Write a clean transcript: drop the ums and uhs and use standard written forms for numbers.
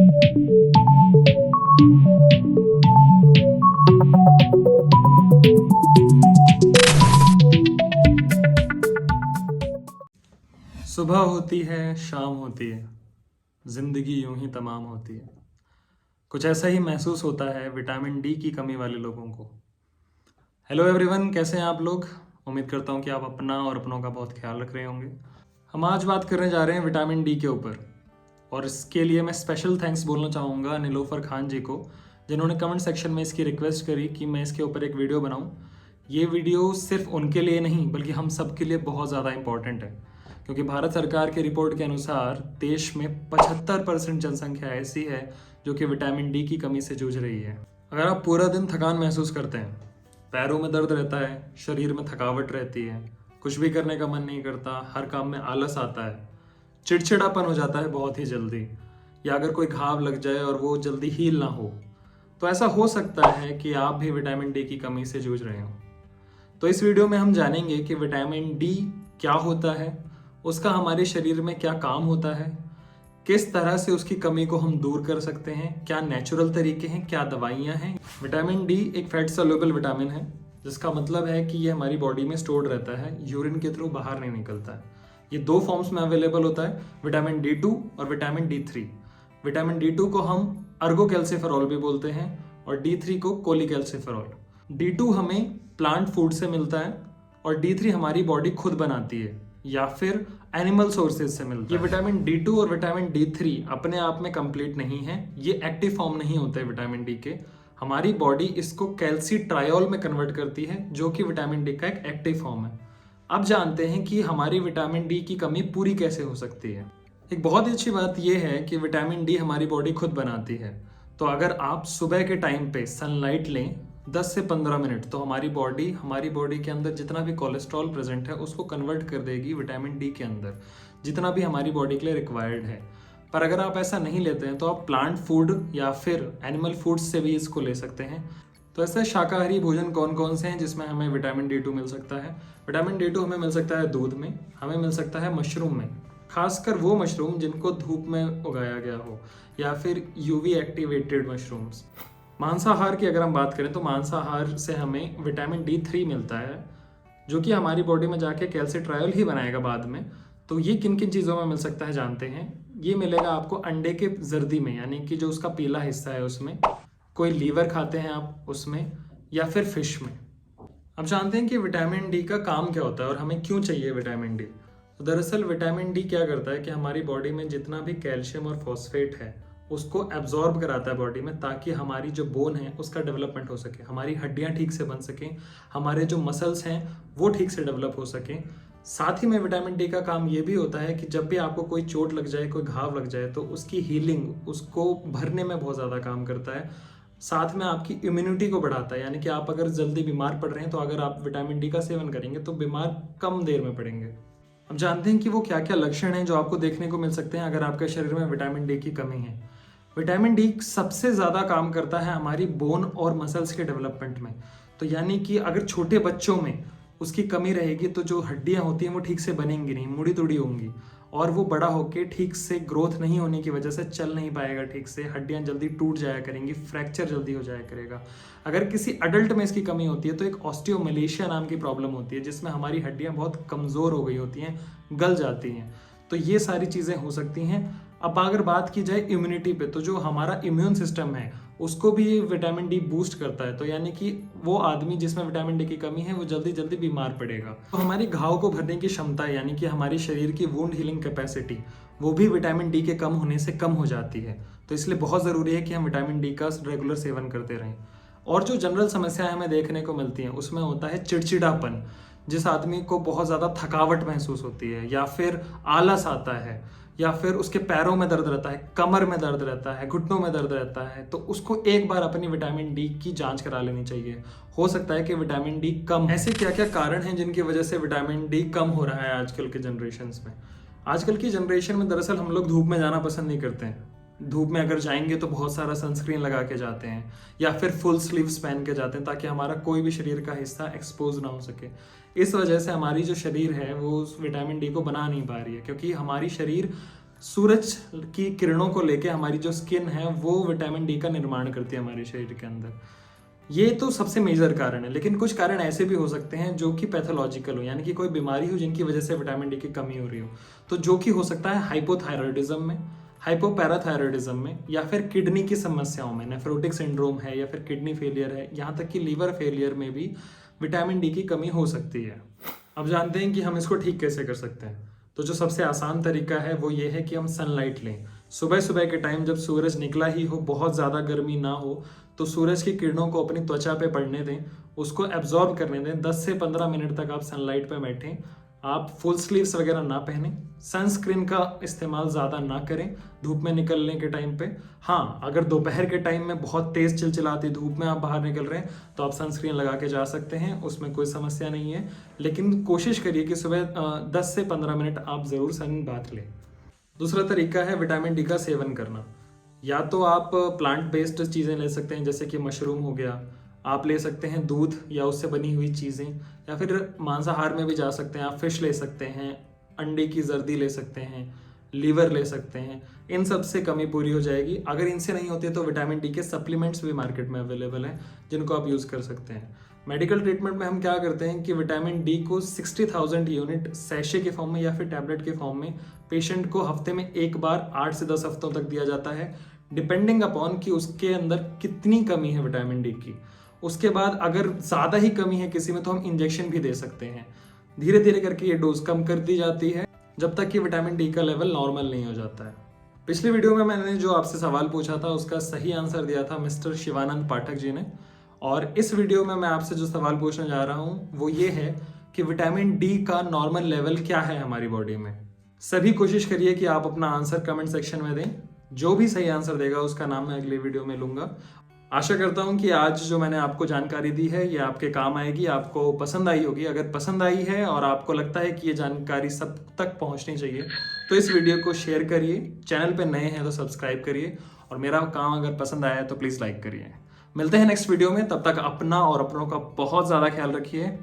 सुबह होती है, शाम होती है, जिंदगी यूं ही तमाम होती है। कुछ ऐसा ही महसूस होता है विटामिन डी की कमी वाले लोगों को। हेलो एवरीवन, कैसे हैं आप लोग? उम्मीद करता हूं कि आप अपना और अपनों का बहुत ख्याल रख रहे होंगे। हम आज बात करने जा रहे हैं विटामिन डी के ऊपर, और इसके लिए मैं स्पेशल थैंक्स बोलना चाहूँगा नीलोफर खान जी को, जिन्होंने कमेंट सेक्शन में इसकी रिक्वेस्ट करी कि मैं इसके ऊपर एक वीडियो बनाऊँ। ये वीडियो सिर्फ उनके लिए नहीं बल्कि हम सब के लिए बहुत ज़्यादा इंपॉर्टेंट है, क्योंकि भारत सरकार की रिपोर्ट के अनुसार देश में 75% जनसंख्या ऐसी है जो कि विटामिन डी की कमी से जूझ रही है। अगर आप पूरा दिन थकान महसूस करते हैं, पैरों में दर्द रहता है, शरीर में थकावट रहती है, कुछ भी करने का मन नहीं करता, हर काम में आलस आता है, चिड़चिड़ापन हो जाता है बहुत ही जल्दी, या अगर कोई घाव लग जाए और वो जल्दी हील ना हो, तो ऐसा हो सकता है कि आप भी विटामिन डी की कमी से जूझ रहे हो। तो इस वीडियो में हम जानेंगे कि विटामिन डी क्या होता है, उसका हमारे शरीर में क्या काम होता है, किस तरह से उसकी कमी को हम दूर कर सकते हैं, क्या नेचुरल तरीके हैं, क्या दवाइयाँ हैं। विटामिन डी एक फैट सोल्यूबल विटामिन है, जिसका मतलब है कि ये हमारी बॉडी में स्टोर्ड रहता है, यूरिन के थ्रू बाहर नहीं निकलता है। ये दो फॉर्म्स में अवेलेबल होता है, विटामिन डी2 और विटामिन डी3। विटामिन डी2 को हम अर्गोकैल्सिफेरॉल भी बोलते हैं और डी3 को कोलिकैल्सिफेरॉल। डी2 हमें प्लांट फूड से मिलता है और डी3 हमारी बॉडी खुद बनाती है या फिर एनिमल सोर्सेज से मिलता है। ये विटामिन डी2 और विटामिन डी3 अपने आप में कंप्लीट नहीं है, ये एक्टिव फॉर्म नहीं होते विटामिन डी के। हमारी बॉडी इसको कैल्सीट्रायोल में कन्वर्ट करती है, जो कि विटामिन डी का एक एक्टिव फॉर्म है। अब जानते हैं कि हमारी विटामिन डी की कमी पूरी कैसे हो सकती है। एक बहुत ही अच्छी बात यह है कि विटामिन डी हमारी बॉडी खुद बनाती है। तो अगर आप सुबह के टाइम पे सनलाइट लें 10 से 15 मिनट, तो हमारी बॉडी के अंदर जितना भी कोलेस्ट्रॉल प्रेजेंट है उसको कन्वर्ट कर देगी विटामिन डी के अंदर, जितना भी हमारी बॉडी के लिए रिक्वायर्ड है। पर अगर आप ऐसा नहीं लेते हैं तो आप प्लांट फूड या फिर एनिमल फूड्स से भी इसको ले सकते हैं। तो ऐसे शाकाहारी भोजन कौन कौन से हैं जिसमें हमें विटामिन डी2 मिल सकता है? विटामिन डी2 हमें मिल सकता है दूध में, हमें मिल सकता है मशरूम में, खासकर वो मशरूम जिनको धूप में उगाया गया हो, या फिर यूवी एक्टिवेटेड मशरूम्स। मांसाहार की अगर हम बात करें तो मांसाहार से हमें विटामिन डी3 मिलता है, जो कि हमारी बॉडी में जाके कैल्सीट्रायोल ही बनाएगा बाद में। तो ये किन किन चीज़ों में मिल सकता है जानते हैं। ये मिलेगा आपको अंडे के जर्दी में, यानी कि जो उसका पीला हिस्सा है उसमें, कोई लीवर खाते हैं आप उसमें, या फिर फिश में। अब जानते हैं कि विटामिन डी का काम क्या होता है और हमें क्यों चाहिए विटामिन डी। तो दरअसल विटामिन डी क्या करता है कि हमारी बॉडी में जितना भी कैल्शियम और फॉस्फेट है उसको एब्जॉर्ब कराता है बॉडी में, ताकि हमारी जो बोन है उसका डेवलपमेंट हो सके, हमारी हड्डियां ठीक से बन सकें, हमारे जो मसल्स हैं वो ठीक से डेवलप हो सकें। साथ ही में विटामिन डी का काम ये भी होता है कि जब भी आपको कोई चोट लग जाए, कोई घाव लग जाए, तो उसकी हीलिंग, उसको भरने में बहुत ज़्यादा काम करता है। साथ में आपकी इम्यूनिटी को बढ़ाता है, यानी कि आप अगर जल्दी बीमार पड़ रहे हैं तो अगर आप विटामिन डी का सेवन करेंगे तो बीमार कम देर में पड़ेंगे। अब जानते हैं कि वो क्या क्या लक्षण हैं जो आपको देखने को मिल सकते हैं अगर आपके शरीर में विटामिन डी की कमी है। विटामिन डी सबसे ज़्यादा काम करता है हमारी बोन और मसल्स के डेवलपमेंट में। तो यानी कि अगर छोटे बच्चों में उसकी कमी रहेगी तो जो हड्डियां होती हैं वो ठीक से बनेंगी नहीं, मुड़ी तुड़ी होंगी, और वो बड़ा होके ठीक से ग्रोथ नहीं होने की वजह से चल नहीं पाएगा ठीक से, हड्डियां जल्दी टूट जाया करेंगी, फ्रैक्चर जल्दी हो जाया करेगा। अगर किसी अडल्ट में इसकी कमी होती है तो एक ऑस्टियोमलेशिया नाम की प्रॉब्लम होती है, जिसमें हमारी हड्डियां बहुत कमज़ोर हो गई होती हैं, गल जाती हैं। तो ये सारी चीज़ें हो सकती हैं। अब अगर बात की जाए इम्यूनिटी पे, तो जो हमारा इम्यून सिस्टम है उसको भी विटामिन डी बूस्ट करता है। तो यानी कि वो आदमी जिसमें विटामिन डी की कमी है वो जल्दी जल्दी बीमार पड़ेगा। तो हमारी घाव को भरने की क्षमता, यानी कि हमारी शरीर की वुंड हीलिंग कैपेसिटी, वो भी विटामिन डी के कम होने से कम हो जाती है। तो इसलिए बहुत ज़रूरी है कि हम विटामिन डी का रेगुलर सेवन करते रहें। और जो जनरल समस्याएं हमें देखने को मिलती हैं उसमें होता है चिड़चिड़ापन। जिस आदमी को बहुत ज़्यादा थकावट महसूस होती है, या फिर आलस आता है, या फिर उसके पैरों में दर्द रहता है, कमर में दर्द रहता है, घुटनों में दर्द रहता है, तो उसको एक बार अपनी विटामिन डी की जांच करा लेनी चाहिए। हो सकता है कि विटामिन डी कम। ऐसे क्या क्या कारण हैं जिनकी वजह से विटामिन डी कम हो रहा है आजकल के जनरेशन्स में? आजकल की जनरेशन में दरअसल हम लोग धूप में जाना पसंद नहीं करते हैं। धूप में अगर जाएंगे तो बहुत सारा सनस्क्रीन लगा के जाते हैं, या फिर फुल स्लीव्स पहन के जाते हैं, ताकि हमारा कोई भी शरीर का हिस्सा एक्सपोज ना हो सके। इस वजह से हमारी जो शरीर है वो उस विटामिन डी को बना नहीं पा रही है, क्योंकि हमारी शरीर सूरज की किरणों को लेके हमारी जो स्किन है वो विटामिन डी का निर्माण करती है हमारे शरीर के अंदर। ये तो सबसे मेजर कारण है, लेकिन कुछ कारण ऐसे भी हो सकते हैं जो कि पैथोलॉजिकल हो, यानी कि कोई बीमारी हो जिनकी वजह से विटामिन डी की कमी हो रही हो। तो जो कि हो सकता है हाइपोथायरॉयडिज्म में, हाइपोपैराथायरॉयडिज्म में, या फिर किडनी की समस्याओं में, नेफ्रोटिक सिंड्रोम है या फिर किडनी फेलियर है, यहाँ तक कि लीवर फेलियर में भी विटामिन डी की कमी हो सकती है। अब जानते हैं कि हम इसको ठीक कैसे कर सकते हैं। तो जो सबसे आसान तरीका है वो ये है कि हम सनलाइट लें। सुबह सुबह के टाइम जब सूरज निकला ही हो, बहुत ज़्यादा गर्मी ना हो, तो सूरज की किरणों को अपनी त्वचा पे पड़ने दें, उसको एब्जॉर्ब करने दें। 10 से 15 मिनट तक आप सनलाइट पे बैठें। आप फुल स्लीव्स वगैरह ना पहनें, सनस्क्रीन का इस्तेमाल ज़्यादा ना करें धूप में निकलने के टाइम पे। हाँ, अगर दोपहर के टाइम में बहुत तेज़ चिलचिलाती धूप में आप बाहर निकल रहे हैं तो आप सनस्क्रीन लगा के जा सकते हैं, उसमें कोई समस्या नहीं है। लेकिन कोशिश करिए कि सुबह 10 से 15 मिनट आप ज़रूर सन बाथ लें। दूसरा तरीका है विटामिन डी का सेवन करना। या तो आप प्लांट बेस्ड चीज़ें ले सकते हैं, जैसे कि मशरूम हो गया, आप ले सकते हैं दूध या उससे बनी हुई चीज़ें, या फिर मांसाहार में भी जा सकते हैं, आप फिश ले सकते हैं, अंडे की जर्दी ले सकते हैं, लीवर ले सकते हैं। इन सब से कमी पूरी हो जाएगी। अगर इनसे नहीं होती तो विटामिन डी के सप्लीमेंट्स भी मार्केट में अवेलेबल हैं जिनको आप यूज़ कर सकते हैं। मेडिकल ट्रीटमेंट में हम क्या करते हैं कि विटामिन डी को 60,000 यूनिट सैशे के फॉर्म में या फिर टैबलेट के फॉर्म में पेशेंट को हफ्ते में एक बार 8 से 10 हफ्तों तक दिया जाता है, डिपेंडिंग अपॉन कि उसके अंदर कितनी कमी है विटामिन डी की। उसके बाद अगर ज़्यादा ही कमी है किसी में तो हम इंजेक्शन भी दे सकते हैं। धीरे धीरे करके ये डोज कम कर दी जाती है जब तक कि विटामिन डी का लेवल नॉर्मल नहीं हो जाता है। पिछली वीडियो में मैंने जो आपसे सवाल पूछा था उसका सही आंसर दिया था मिस्टर शिवानंद पाठक जी ने, और इस वीडियो में मैं आपसे जो सवाल पूछने जा रहा हूँ वो ये है कि विटामिन डी का नॉर्मल लेवल क्या है हमारी बॉडी में। सभी कोशिश करिए कि आप अपना आंसर कमेंट सेक्शन में दें। जो भी सही आंसर देगा उसका नाम मैं अगली वीडियो में लूंगा। आशा करता हूं कि आज जो मैंने आपको जानकारी दी है ये आपके काम आएगी, आपको पसंद आई होगी। अगर पसंद आई है और आपको लगता है कि ये जानकारी सब तक पहुंचनी चाहिए तो इस वीडियो को शेयर करिए। चैनल पे नए हैं तो सब्सक्राइब करिए, और मेरा काम अगर पसंद आया है तो प्लीज़ लाइक करिए। मिलते हैं नेक्स्ट वीडियो में, तब तक अपना और अपनों का बहुत ज़्यादा ख्याल रखिए।